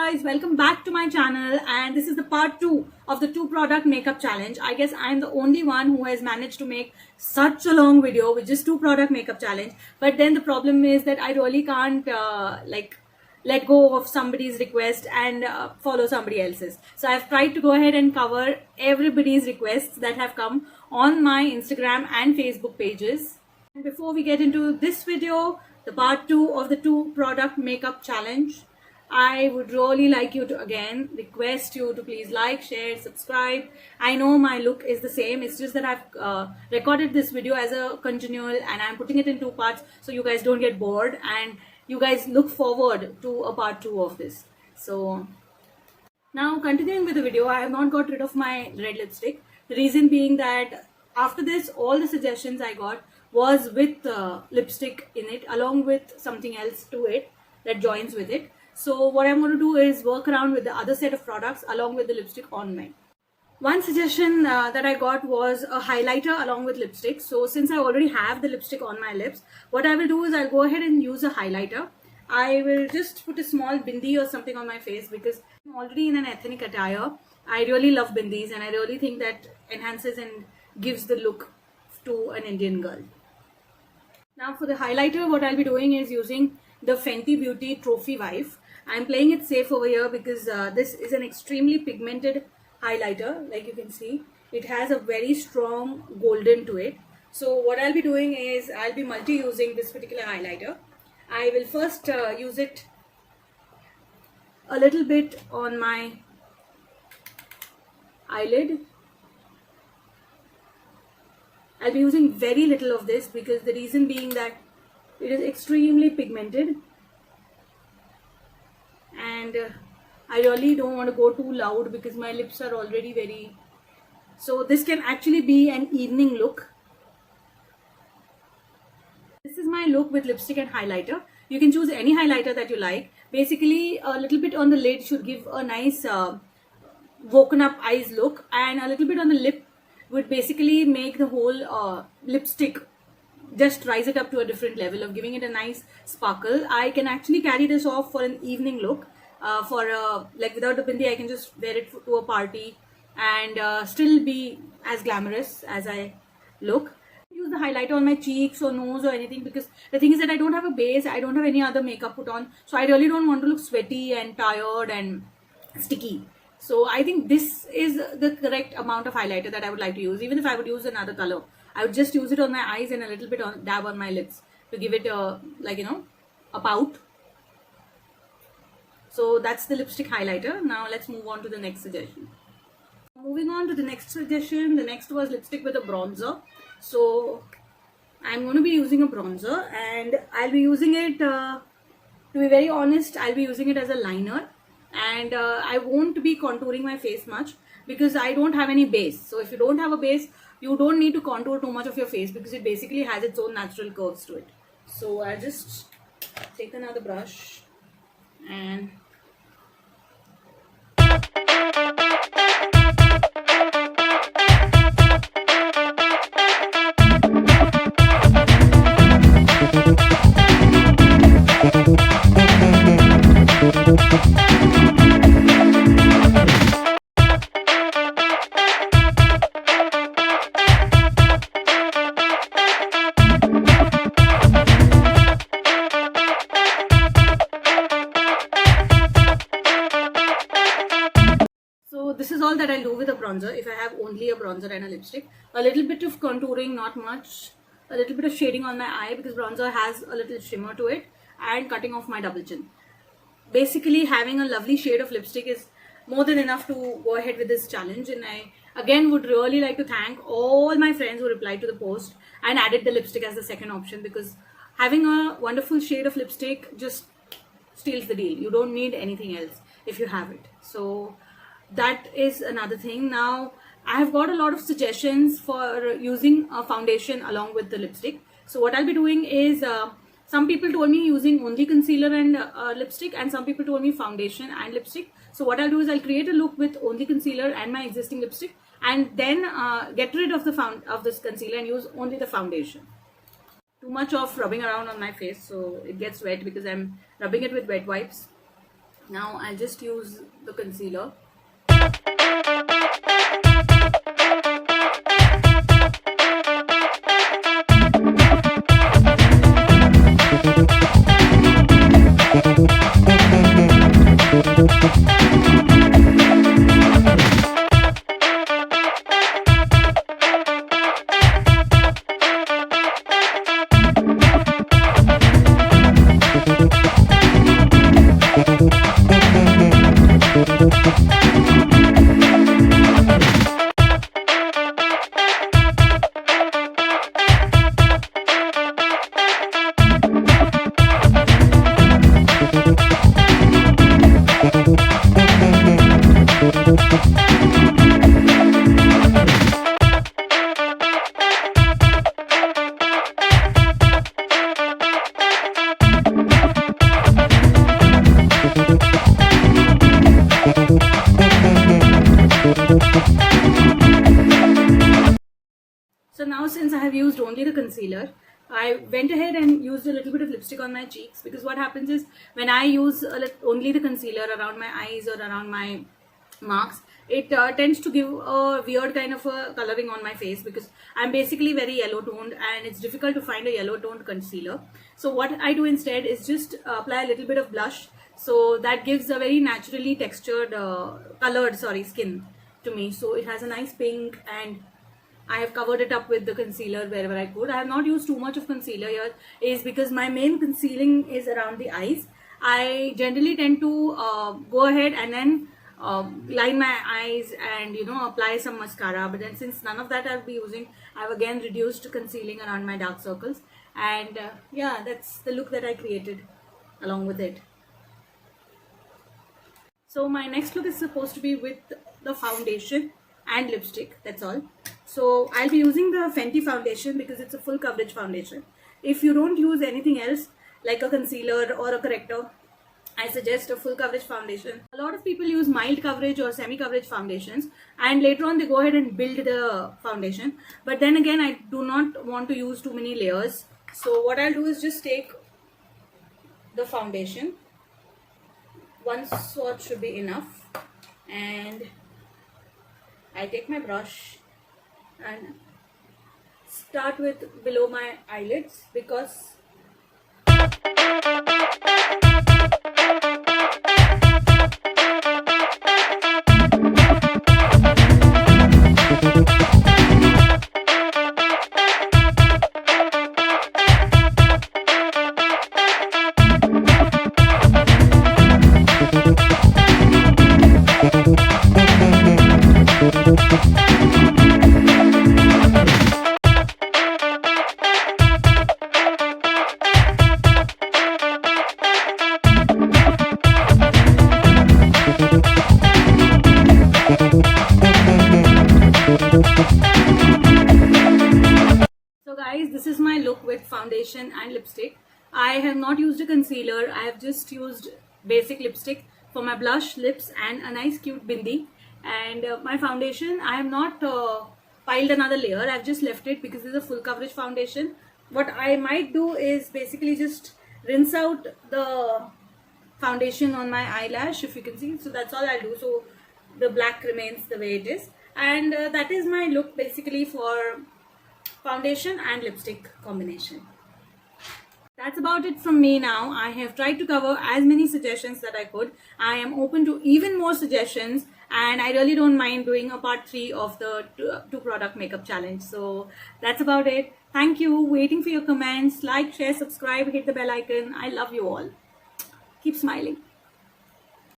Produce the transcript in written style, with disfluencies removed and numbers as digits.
guys, welcome back to my channel, and this is the part 2 of the 2 product makeup challenge. I guess I'm the only one who has managed to make such a long video with just 2 product makeup challenge, but then the problem is that I really can't let go of somebody's request and follow somebody else's. So I've tried to go ahead and cover everybody's requests that have come on my Instagram and Facebook pages. And before we get into this video, the part 2 of the 2 product makeup challenge, I would really like you to again request you to please like, share, subscribe. I know my look is the same, it's just that I've recorded this video as a continual and I'm putting it in 2 parts so you guys don't get bored and you guys look forward to a part 2 of this. So now continuing with the video, I have not got rid of my red lipstick. The reason being that after this, all the suggestions I got was with lipstick in it along with something else to it that joins with it. So what I'm going to do is work around with the other set of products along with the lipstick on me. One suggestion that I got was a highlighter along with lipstick. So since I already have the lipstick on my lips, what I will do is I'll go ahead and use a highlighter. I will just put a small bindi or something on my face because I'm already in an ethnic attire. I really love bindis and I really think that enhances and gives the look to an Indian girl. Now for the highlighter, what I'll be doing is using the Fenty Beauty Trophy Wife. I'm playing it safe over here because this is an extremely pigmented highlighter. Like you can see, it has a very strong golden to it. So what I'll be doing is I'll be multi-using this particular highlighter. I will first use it a little bit on my eyelid. I'll be using very little of this because the reason being that it is extremely pigmented and I really don't want to go too loud because my lips are already very... So this can actually be an evening look. This is my look with lipstick and highlighter. You can choose any highlighter that you like. Basically a little bit on the lid should give a nice woken up eyes look, and a little bit on the lip would basically make the whole lipstick just rise it up to a different level of giving it a nice sparkle. I can actually carry this off for an evening look. Like without the bindi, I can just wear it to a party and still be as glamorous as I look. Use the highlighter on my cheeks or nose or anything because the thing is that I don't have a base, I don't have any other makeup put on, so I really don't want to look sweaty and tired and sticky. So I think this is the correct amount of highlighter that I would like to use. Even if I would use another color, I would just use it on my eyes and a little bit on dab on my lips to give it a, like, you know, a pout. So that's the lipstick highlighter. Now let's move on to the next suggestion. Moving on to the next suggestion, the next was lipstick with a bronzer. So I'm going to be using a bronzer and I'll be using it, to be very honest, I'll be using it as a liner. And I won't be contouring my face much because I don't have any base. So if you don't have a base, you don't need to contour too much of your face because it basically has its own natural curves to it. So I'll just take another brush and this is all that I'll do with a bronzer if I have only a bronzer and a lipstick. A little bit of contouring, not much. A little bit of shading on my eye because bronzer has a little shimmer to it, and cutting off my double chin. Basically having a lovely shade of lipstick is more than enough to go ahead with this challenge. And I again would really like to thank all my friends who replied to the post and added the lipstick as the second option, because having a wonderful shade of lipstick just steals the deal. You don't need anything else if you have it. So that is another thing. Now I have got a lot of suggestions for using a foundation along with the lipstick. So what I'll be doing is some people told me using only concealer and lipstick, and some people told me foundation and lipstick. So what I'll do is I'll create a look with only concealer and my existing lipstick, and then get rid of this concealer and use only the foundation. Too much of rubbing around on my face, so it gets wet because I'm rubbing it with wet wipes. Now I'll just use the concealer. So now, since I have used only the concealer, I went ahead and used a little bit of lipstick on my cheeks, because what happens is when I use only the concealer around my eyes or around my marks, it tends to give a weird kind of a coloring on my face, because I'm basically very yellow toned and it's difficult to find a yellow toned concealer. So what I do instead is just apply a little bit of blush, so that gives a very naturally textured colored skin to me. So it has a nice pink, and I have covered it up with the concealer wherever I could. I have not used too much of concealer here, is because my main concealing is around the eyes. I generally tend to go ahead and then line my eyes and apply some mascara. But then since none of that I'll be using, I've again reduced concealing around my dark circles. And yeah, that's the look that I created along with it. So my next look is supposed to be with the foundation and lipstick, that's all. So I'll be using the Fenty foundation because it's a full coverage foundation. If you don't use anything else like a concealer or a corrector, I suggest a full coverage foundation. A lot of people use mild coverage or semi coverage foundations, and later on they go ahead and build the foundation. But then again, I do not want to use too many layers. So what I'll do is just take the foundation. One swatch should be enough, and I take my brush and start with below my eyelids, because guys, this is my look with foundation and lipstick. I have not used a concealer. I have just used basic lipstick for my blush, lips, and a nice cute bindi. And my foundation, I have not piled another layer. I've just left it because it's a full coverage foundation. What I might do is basically just rinse out the foundation on my eyelash, if you can see. So that's all I'll do. So the black remains the way it is. And that is my look basically for foundation and lipstick combination. That's about it from me now. I have tried to cover as many suggestions that I could. I am open to even more suggestions, and I really don't mind doing a part 3 of the two product makeup challenge. So that's about it. Thank you. Waiting for your comments. Like, share, subscribe, hit the bell icon. I love you all. Keep smiling.